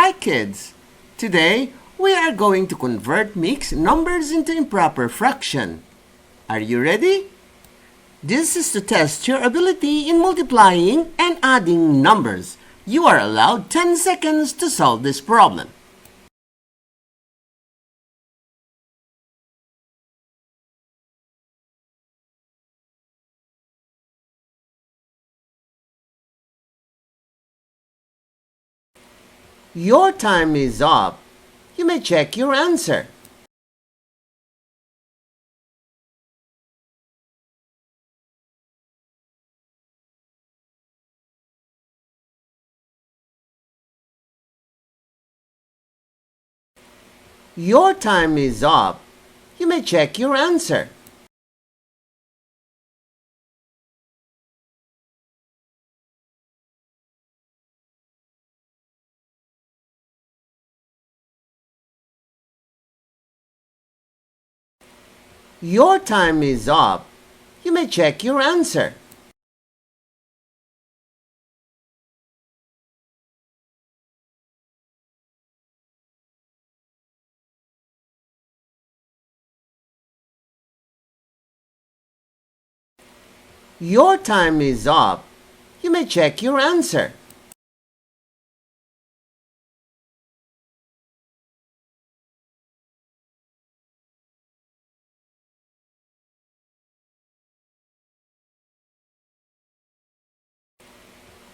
Hi kids! Today, we are going to convert mixed numbers into improper fraction. Are you ready? This is to test your ability in multiplying and adding numbers. You are allowed 10 seconds to solve this problem. Your time is up. You may check your answer. Your time is up. You may check your answer. Your time is up. You may check your answer. Your time is up. You may check your answer.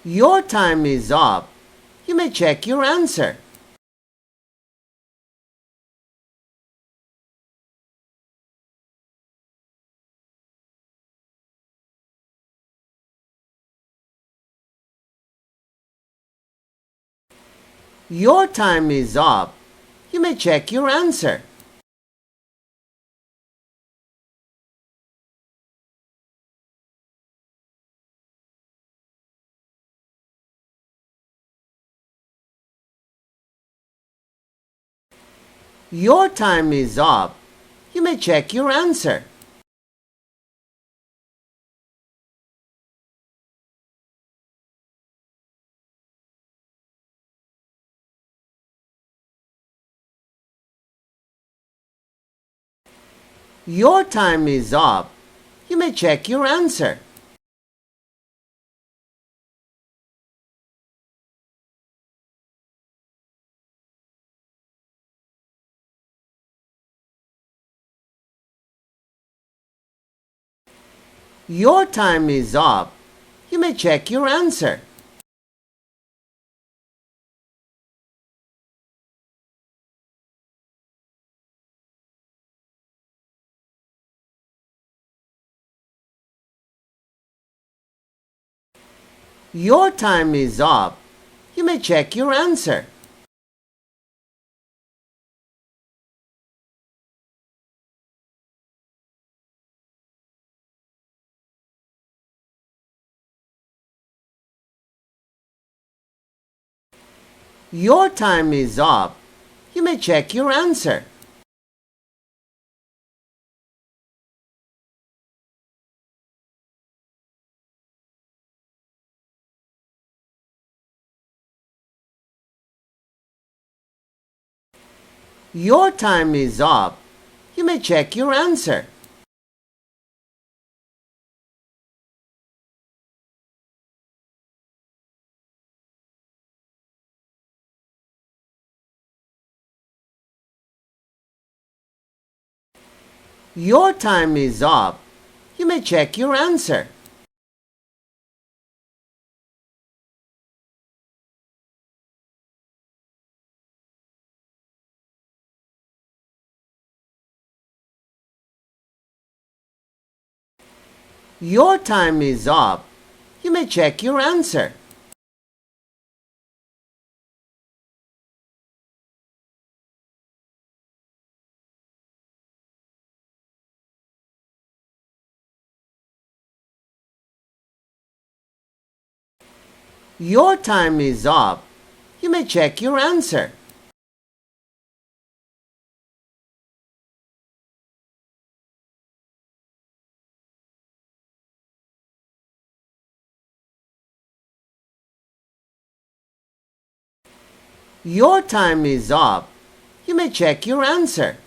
Your time is up. You may check your answer. Your time is up. You may check your answer. Your time is up. You may check your answer. Your time is up. You may check your answer. Your time is up. You may check your answer. Your time is up. You may check your answer. Your time is up. You may check your answer. Your time is up. You may check your answer. Your time is up. You may check your answer. Your time is up. You may check your answer. Your time is up. You may check your answer. Your time is up. You may check your answer.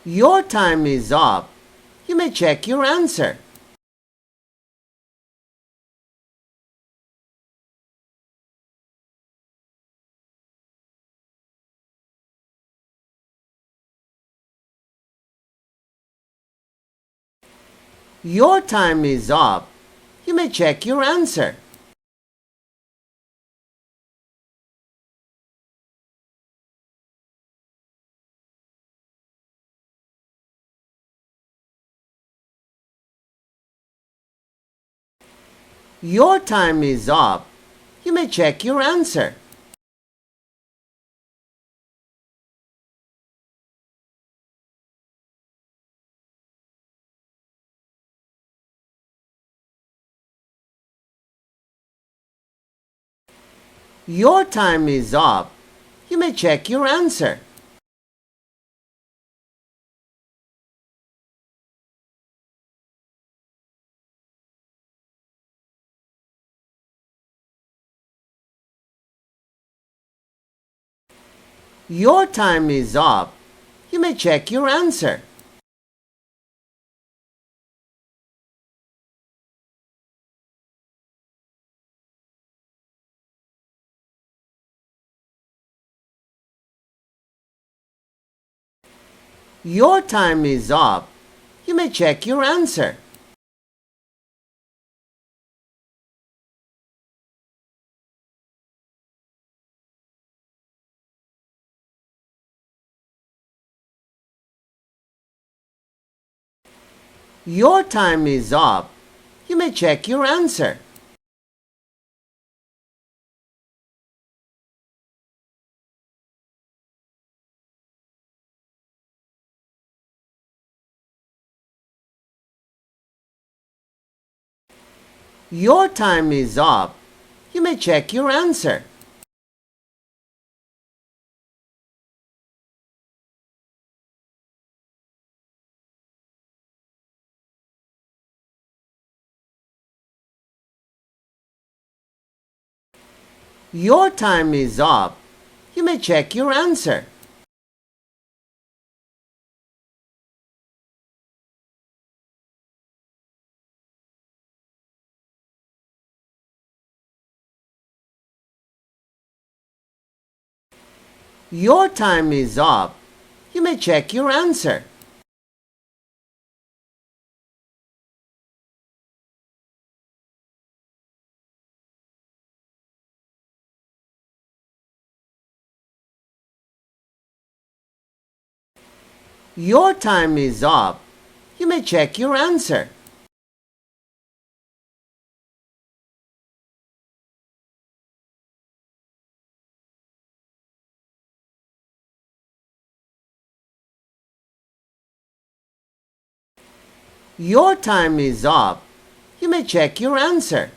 Your time is up. You may check your answer. Your time is up. You may check your answer. Your time is up. You may check your answer. Your time is up. You may check your answer. Your time is up. You may check your answer. Your time is up. You may check your answer. Your time is up. You may check your answer. Your time is up. You may check your answer. Your time is up. You may check your answer. Your time is up. You may check your answer. Your time is up. You may check your answer. Your time is up. You may check your answer.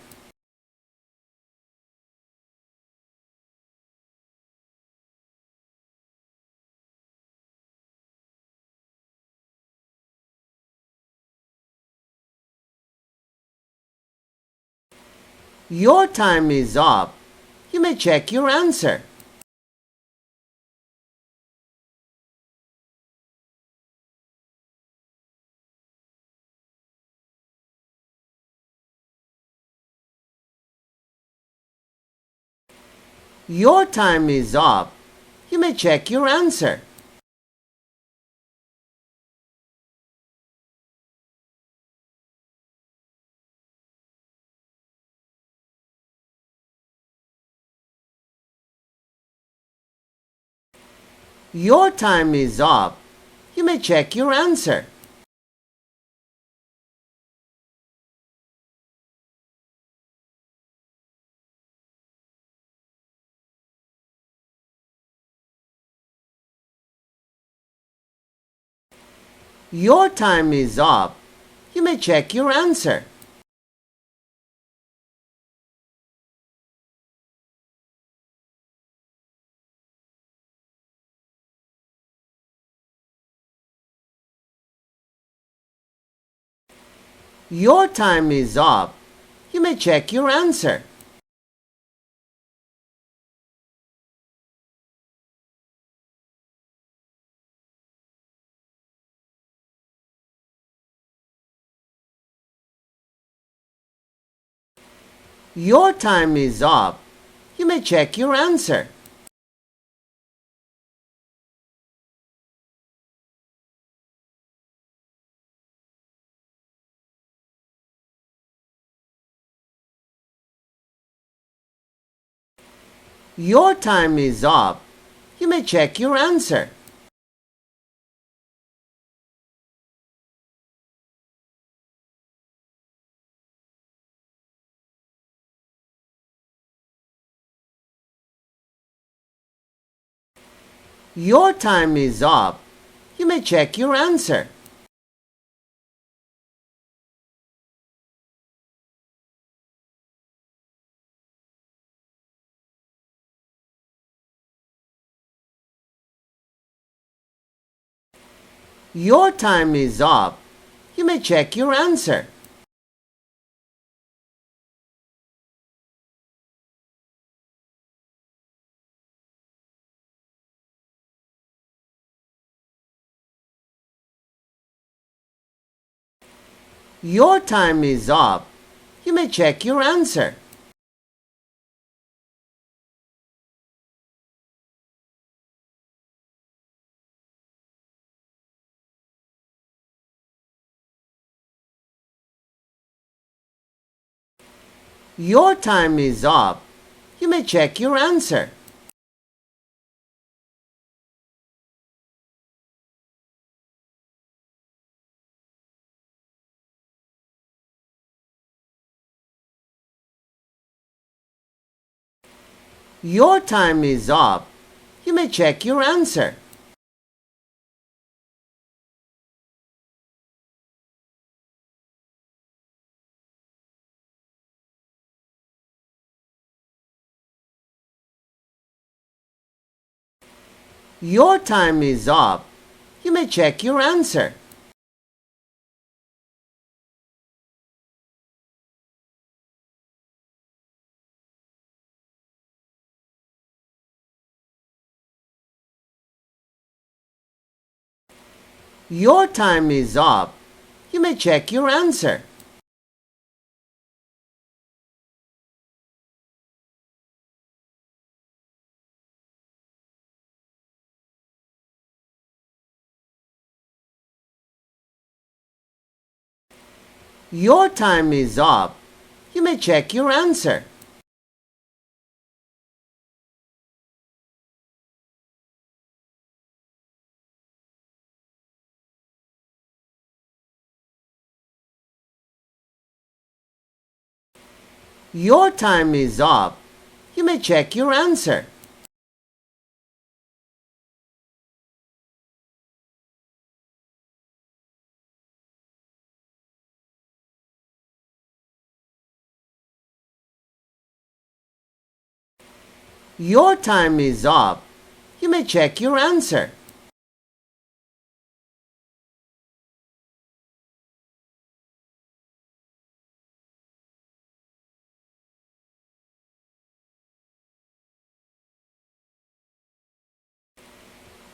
Your time is up. You may check your answer. Your time is up. You may check your answer. Your time is up. You may check your answer. Your time is up. You may check your answer. Your time is up. You may check your answer. Your time is up. You may check your answer. Your time is up. You may check your answer. Your time is up. You may check your answer. Your time is up. You may check your answer. Your time is up. You may check your answer. Your time is up. You may check your answer. Your time is up. You may check your answer. Your time is up. You may check your answer. Your time is up. You may check your answer. Your time is up. You may check your answer. Your time is up. You may check your answer. Your time is up. You may check your answer.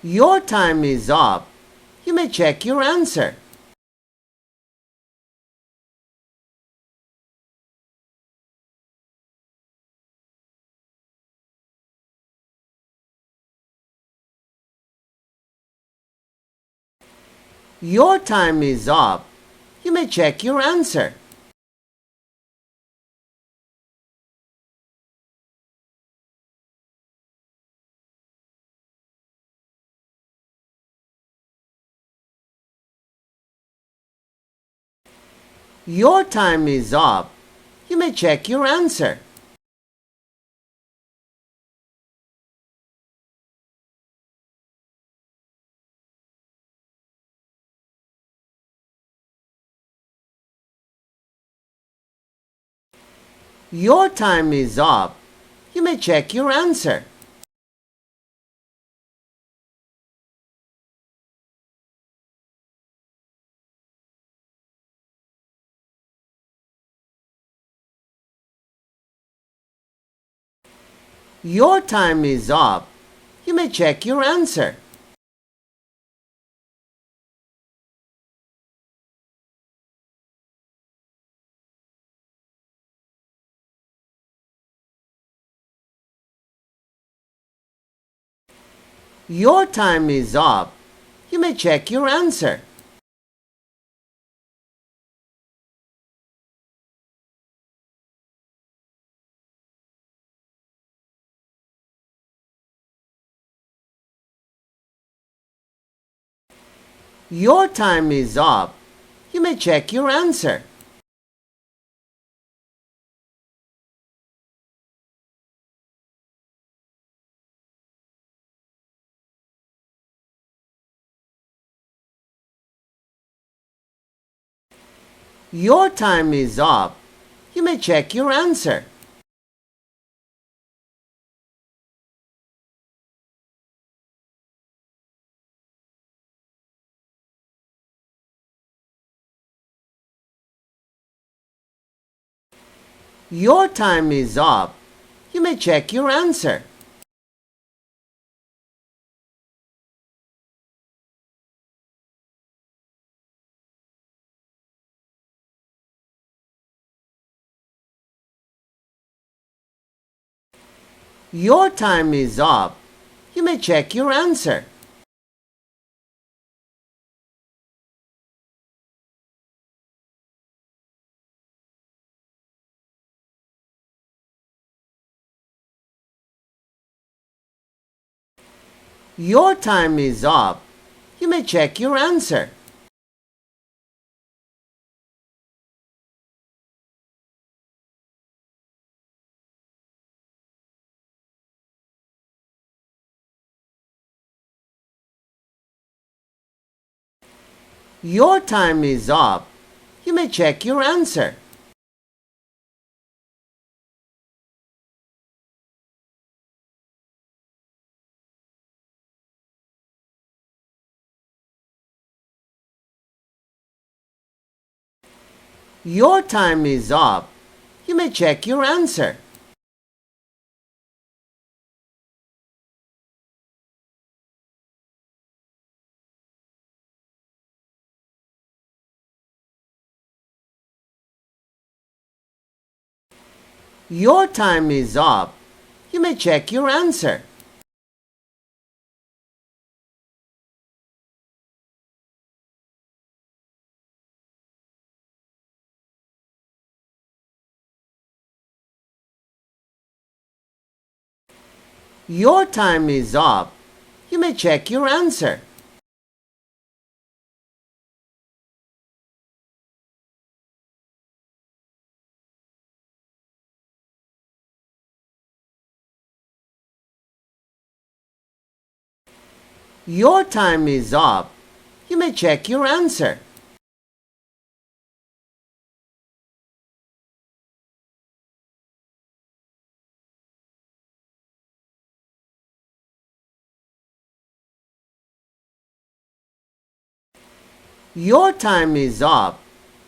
Your time is up. You may check your answer. Your time is up. You may check your answer. Your time is up. You may check your answer. Your time is up. You may check your answer. Your time is up. You may check your answer. Your time is up. You may check your answer. Your time is up. You may check your answer. Your time is up. You may check your answer. Your time is up. You may check your answer. Your time is up. You may check your answer. Your time is up. You may check your answer. Your time is up. You may check your answer. Your time is up. You may check your answer. Your time is up. You may check your answer. Your time is up. You may check your answer. Your time is up. You may check your answer. Your time is up.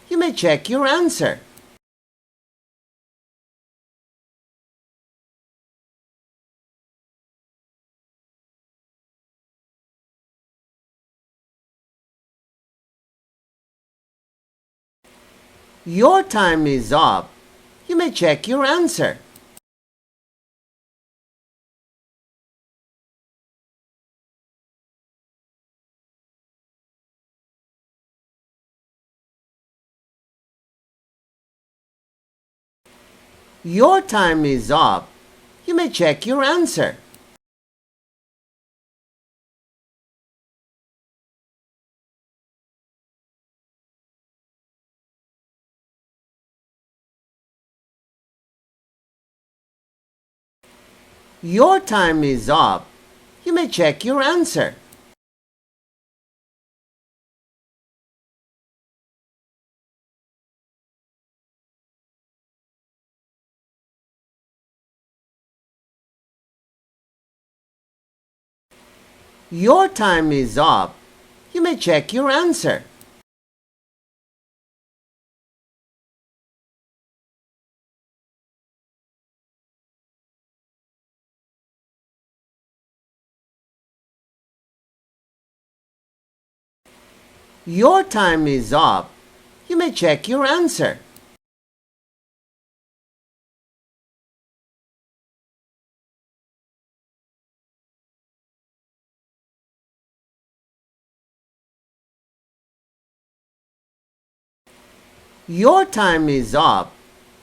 You may check your answer. Your time is up. You may check your answer. Your time is up. You may check your answer. Your time is up. You may check your answer. Your time is up. You may check your answer. Your time is up. You may check your answer. Your time is up.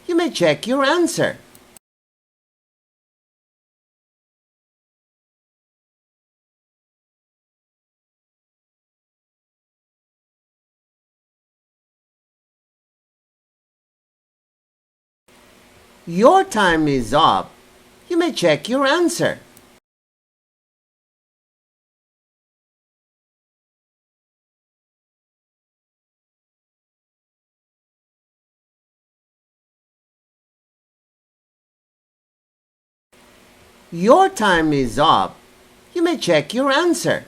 You may check your answer. Your time is up. You may check your answer. Your time is up. You may check your answer.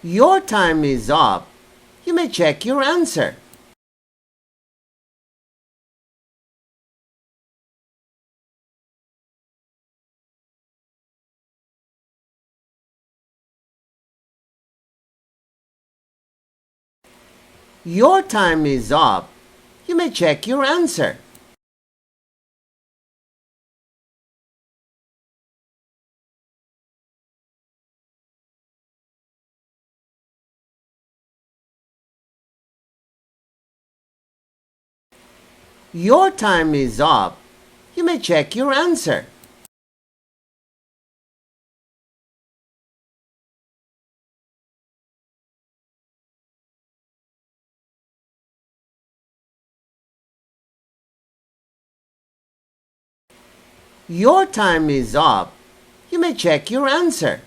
Your time is up. You may check your answer. Your time is up. You may check your answer. Your time is up. You may check your answer. Your time is up. You may check your answer.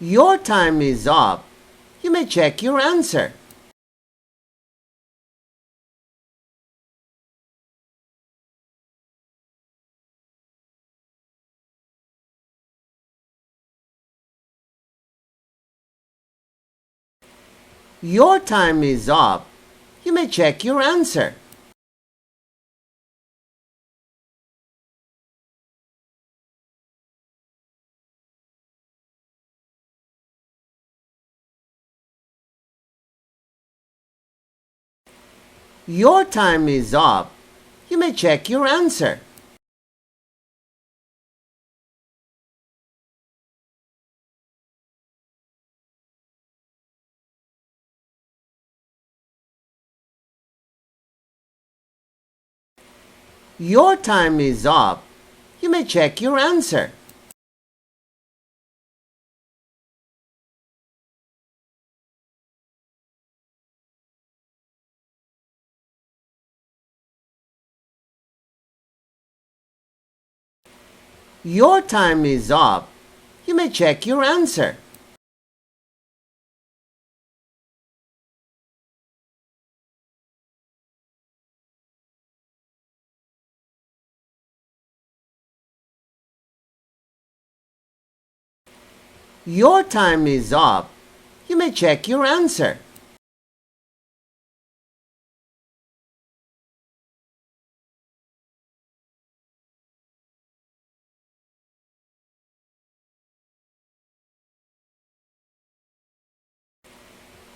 Your time is up. You may check your answer. Your time is up. You may check your answer. Your time is up. You may check your answer. Your time is up. You may check your answer. Your time is up. You may check your answer. Your time is up. You may check your answer.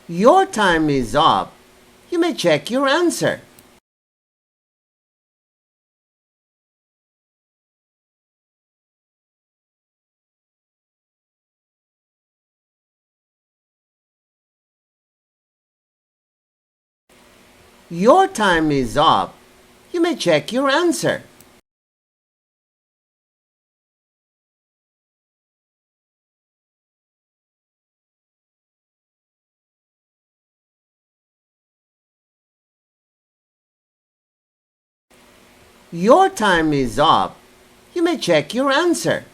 Your time is up. You may check your answer. Your time is up. You may check your answer. Your time is up. You may check your answer.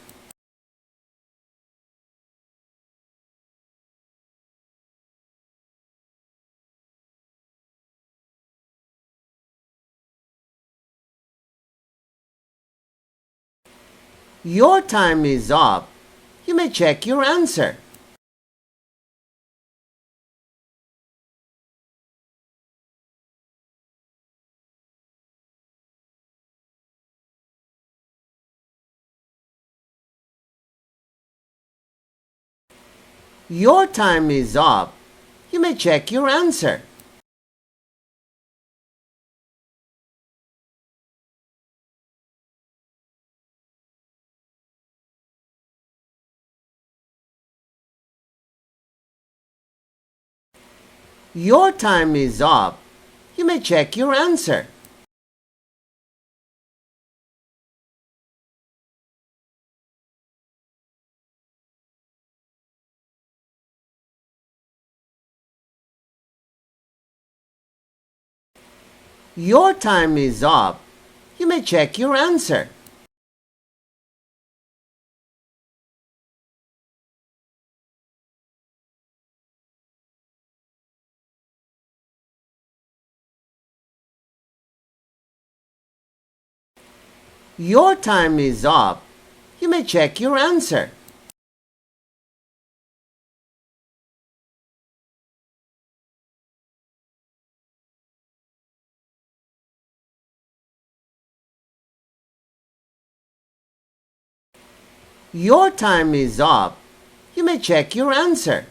Your time is up. You may check your answer. Your time is up. You may check your answer. Your time is up. You may check your answer. Your time is up. You may check your answer. Your time is up. You may check your answer. Your time is up. You may check your answer.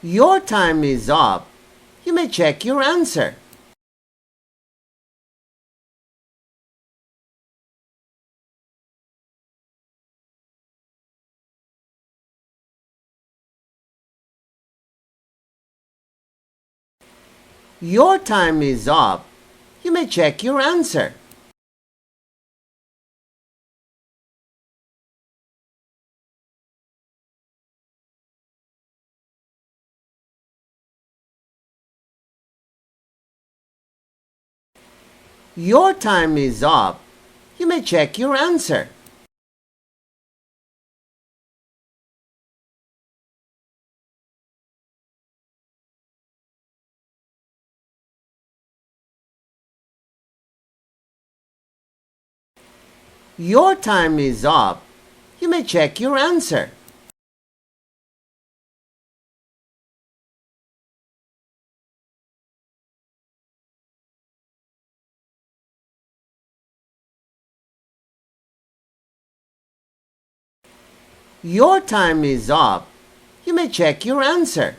Your time is up. You may check your answer. Your time is up. You may check your answer. Your time is up. You may check your answer. Your time is up. You may check your answer. Your time is up. You may check your answer.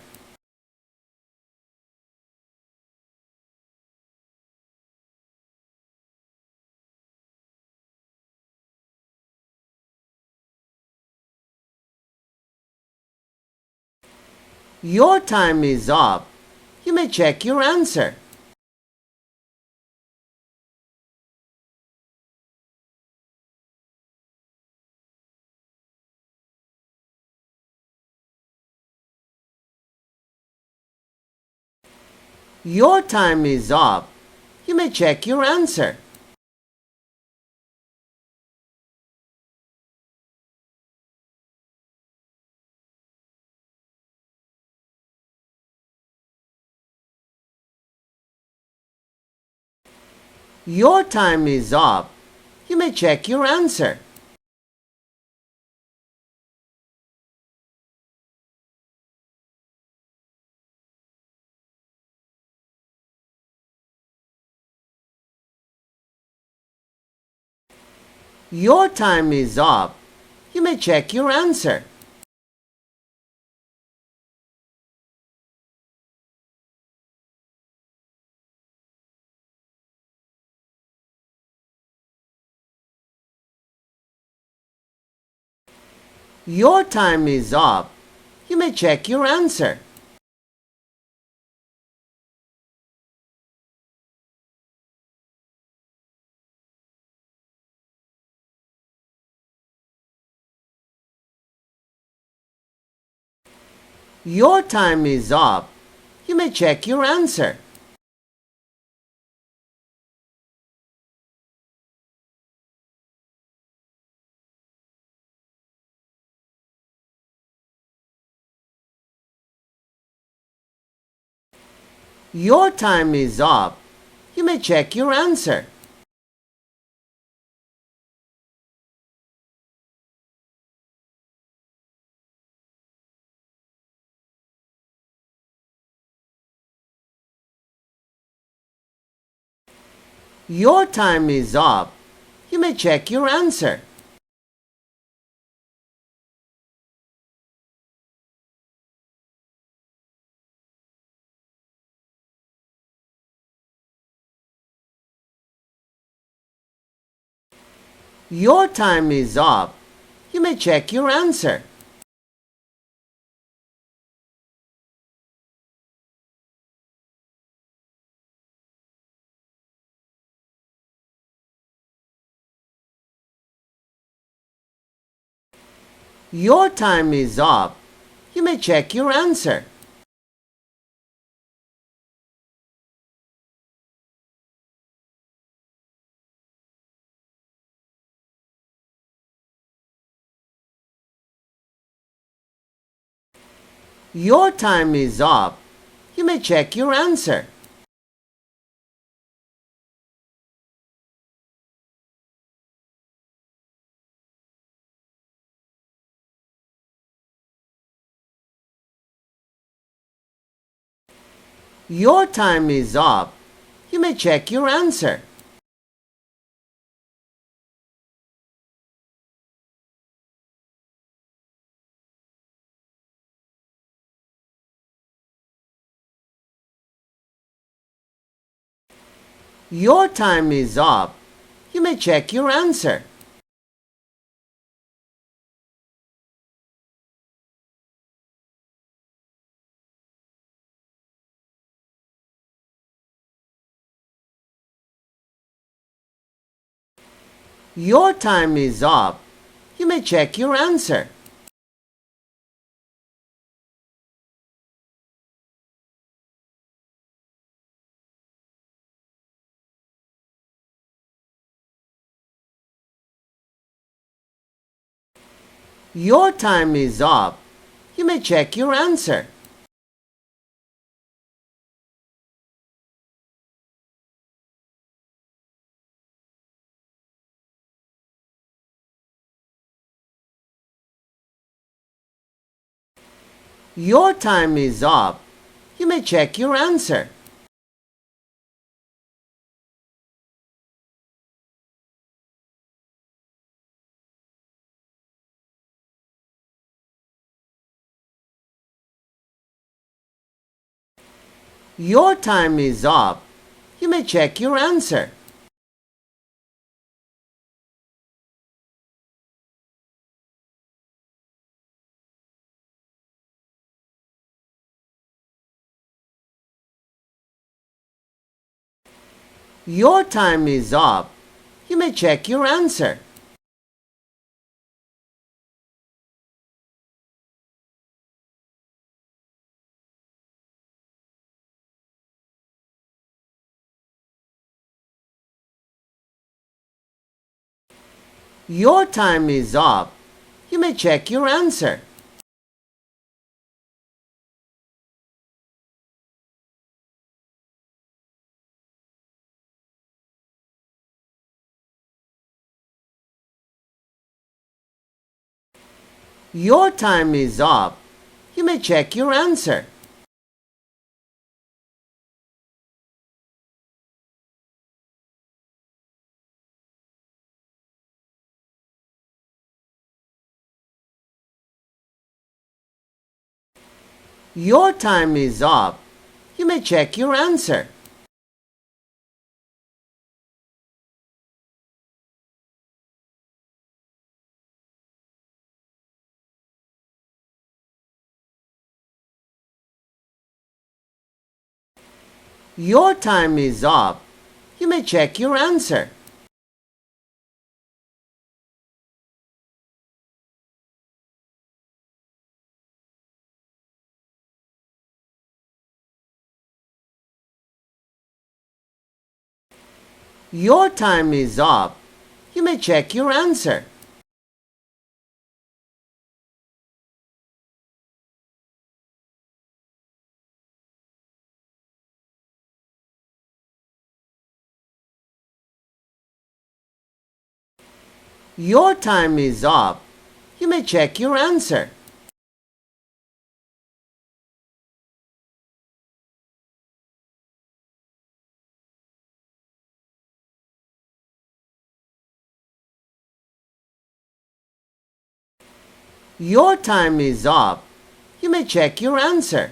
Your time is up. You may check your answer. Your time is up. You may check your answer. Your time is up. You may check your answer. Your time is up. You may check your answer. Your time is up. You may check your answer. Your time is up. You may check your answer. Your time is up. You may check your answer. Your time is up. You may check your answer. Your time is up. You may check your answer. Your time is up. You may check your answer. Your time is up. You may check your answer. Your time is up. You may check your answer. Your time is up. You may check your answer. Your time is up. You may check your answer. Your time is up. You may check your answer. Your time is up. You may check your answer. Your time is up. You may check your answer. Your time is up. You may check your answer. Your time is up. You may check your answer. Your time is up. You may check your answer. Your time is up. You may check your answer. Your time is up. You may check your answer. Your time is up. You may check your answer. Your time is up. You may check your answer. Your time is up. You may check your answer.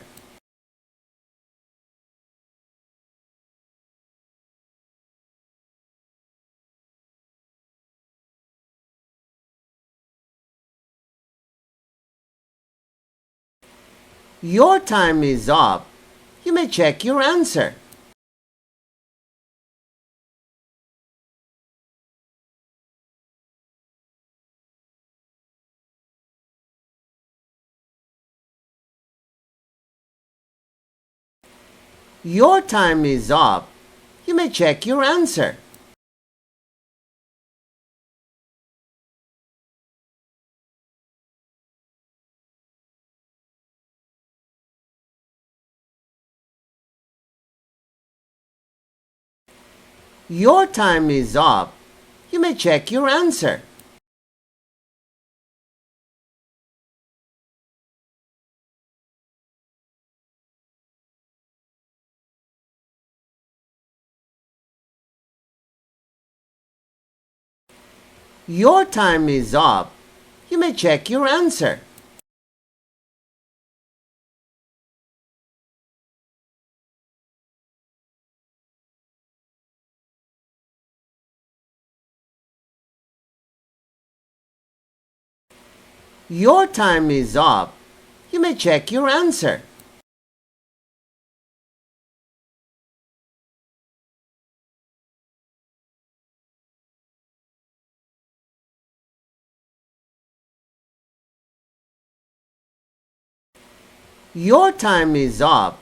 Your time is up. You may check your answer. Your time is up. You may check your answer. Your time is up. You may check your answer. Your time is up. You may check your answer. Your time is up. You may check your answer. Your time is up.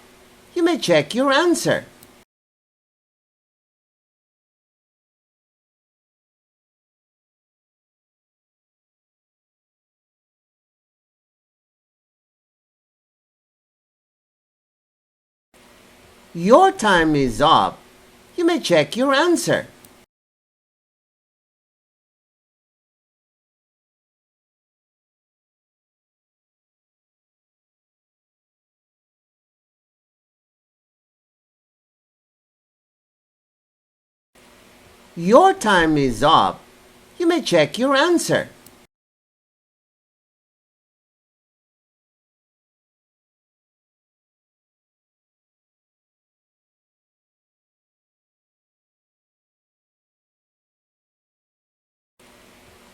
You may check your answer. Your time is up. You may check your answer. Your time is up. You may check your answer.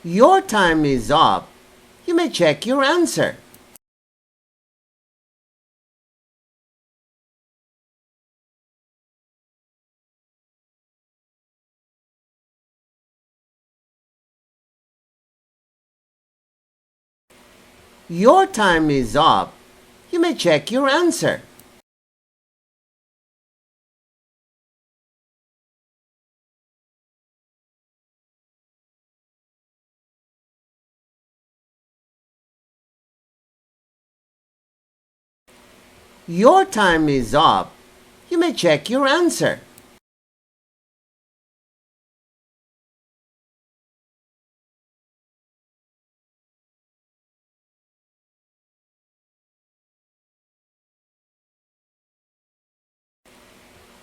Your time is up. You may check your answer. Your time is up. You may check your answer. Your time is up. You may check your answer.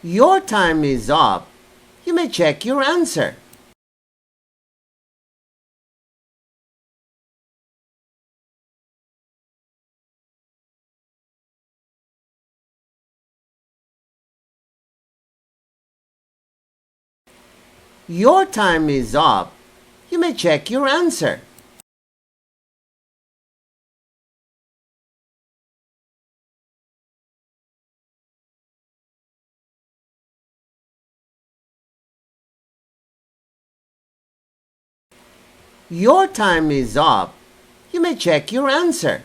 Your time is up. You may check your answer. Your time is up. You may check your answer. Your time is up. You may check your answer.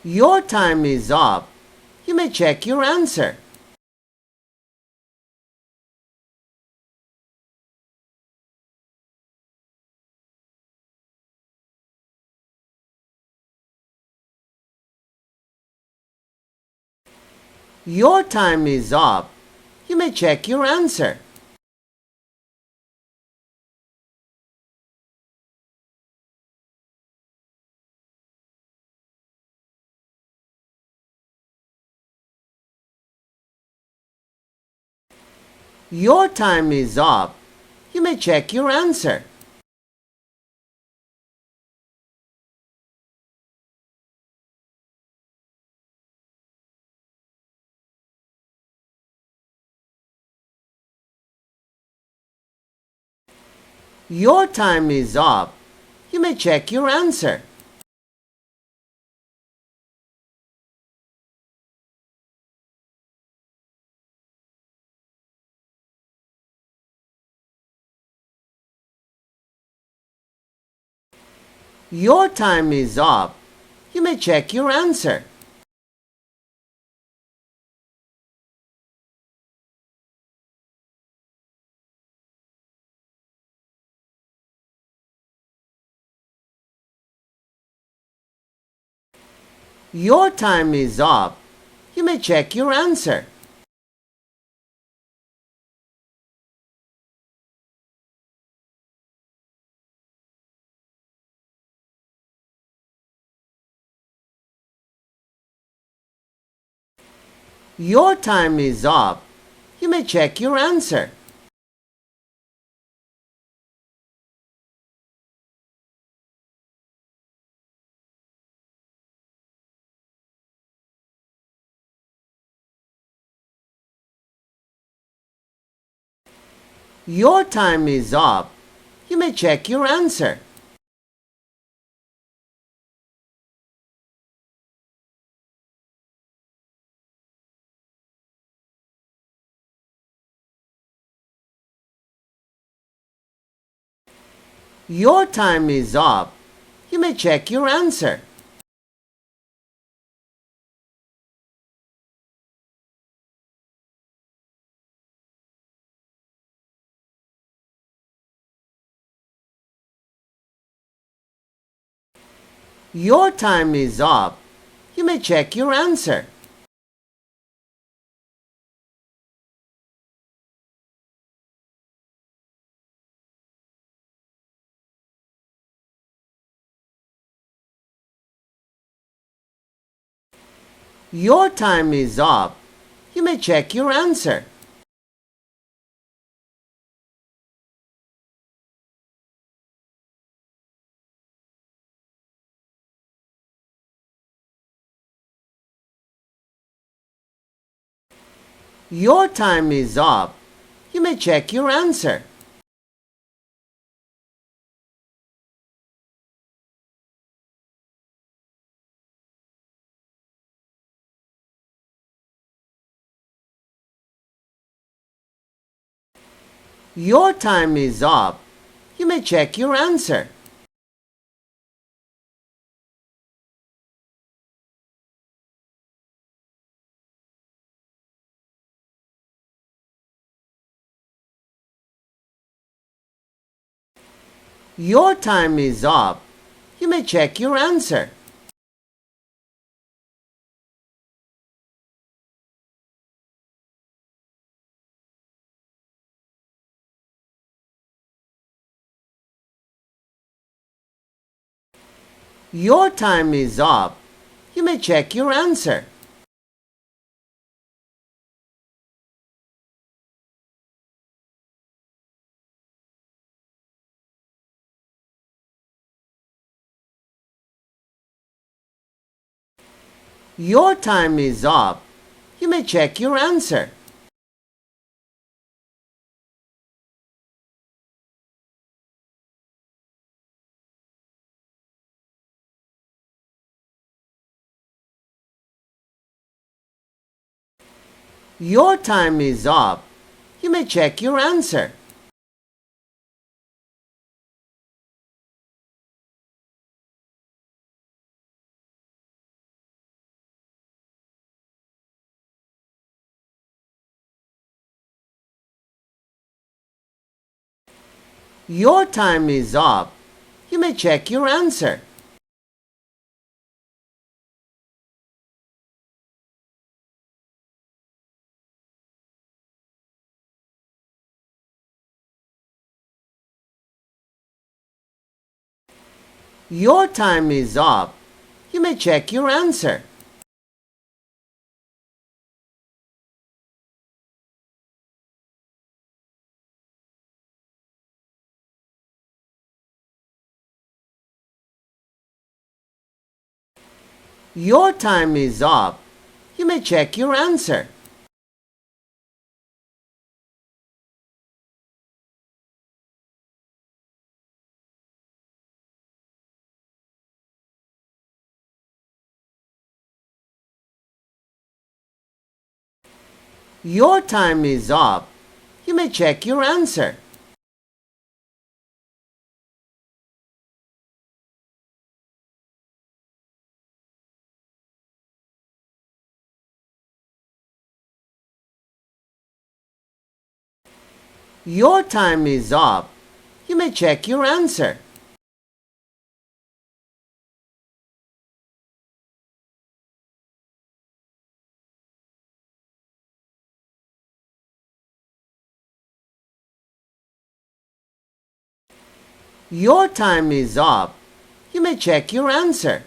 Your time is up. You may check your answer. Your time is up. You may check your answer. Your time is up. You may check your answer. Your time is up. You may check your answer. Your time is up. You may check your answer. Your time is up. You may check your answer. Your time is up. You may check your answer. Your time is up. You may check your answer. Your time is up. You may check your answer. Your time is up. You may check your answer. Your time is up. You may check your answer. Your time is up. You may check your answer. Your time is up. You may check your answer. Your time is up. You may check your answer. Your time is up. You may check your answer. Your time is up. You may check your answer. Your time is up. You may check your answer. Your time is up. You may check your answer. Your time is up. You may check your answer. Your time is up. You may check your answer. Your time is up. You may check your answer. Your time is up. You may check your answer. Your time is up. You may check your answer.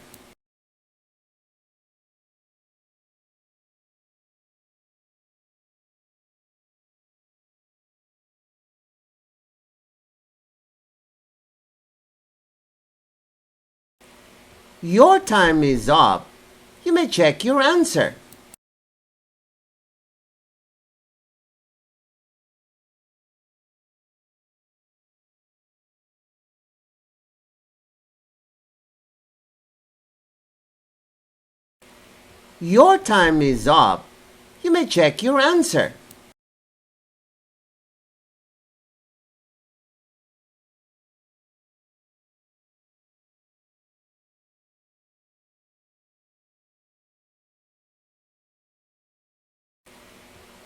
Your time is up. You may check your answer. Your time is up. You may check your answer.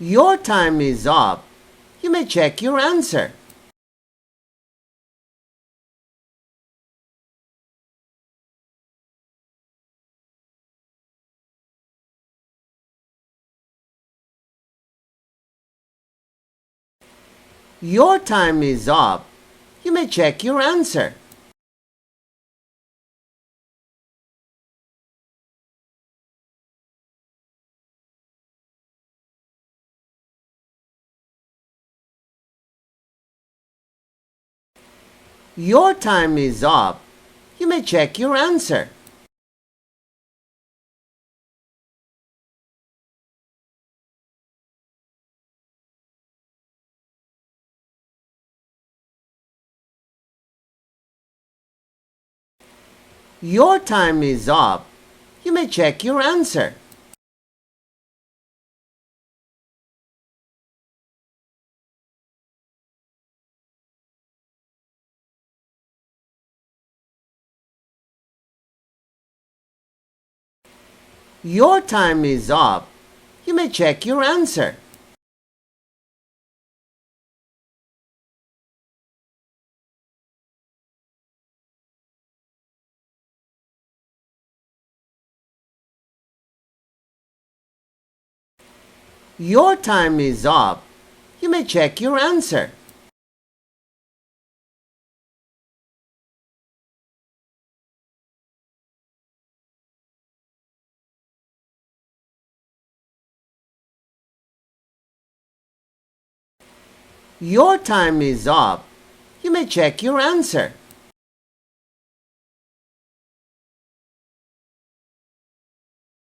Your time is up. You may check your answer. Your time is up. You may check your answer. Your time is up. You may check your answer. Your time is up. You may check your answer. Your time is up. You may check your answer. Your time is up. You may check your answer. Your time is up. You may check your answer.